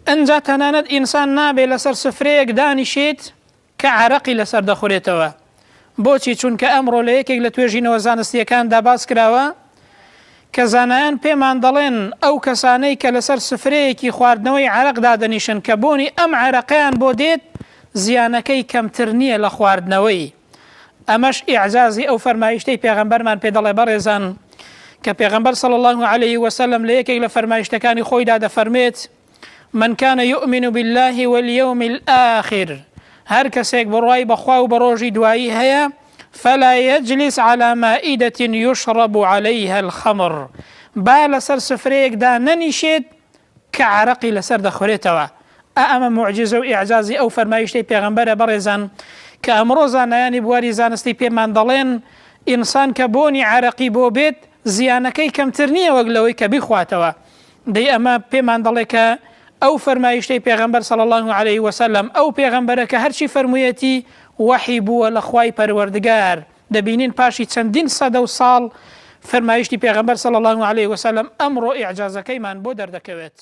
ئەنجا تەنانەت ئینسان نابێت لەسەر سفرەیەک دانیشێت کە عەرەقی لەسەر دەخورێتەوە. بۆچی؟ چونکە ئەمڕۆ لە یەکێک لە توێژینەوە زانستیەکاندا باس کراوە کە زانایان پێمان دەڵێن ئەو کەسانەی کە لەسەر سفرەیەکی خواردنەوەی عەرەق دادەنیشن کە بۆنی ئەم عەرەقەیان بۆ دێت زیانەکەی کەمتر نییە لە خواردنەوەی. ئەمەش ئیعجازی ئەو فەرمایشتەی پێغەمبەرمان پێ دەڵێ بەڕێزان کە پێغەمبەر صلی الله عليه وسلم لە یەکێک لە فەرمایشتەکانی خۆیدا دەفەرمێت من كان يؤمن بالله واليوم الآخر هەر کەسێک بڕوای بەخوا و بە ڕۆژی دوایی هەیە فلا يجلس على مائدة يشرب عليها الخمر با لەسەر سفرەیەکدا نەنیشێت کە عەرەقی لەسەر دەخورێتەوە. ئەمە معجزە و ئیعجازی ئەو فەرمایشتەی پێغەمبەرە بەڕێزان کە ئەمڕۆ زانایانی بواری زانستی پێمان دەڵێن ئینسان کە بۆنی عەرەقی بۆ بێت زیانەکەی کەمتر نییە وەک لەوەی کە بیخواتەوە. دەی ئەمە پێمان دەڵێ کە ئەو فەرمایشتەی پێغەمبەر صلی الله عليه وسلم ئەو پێغەمبەرە کە هەرچی فەرموویەتی وحی بووە لە خوای پەروەردگار. دەبینین پاشی چەندین سەدە و ساڵ فەرمایشتی پێغەمبەر صلی الله عليه وسلم ئەمڕۆ ئیعجازەکەیمان بۆ دەردەکەوێت.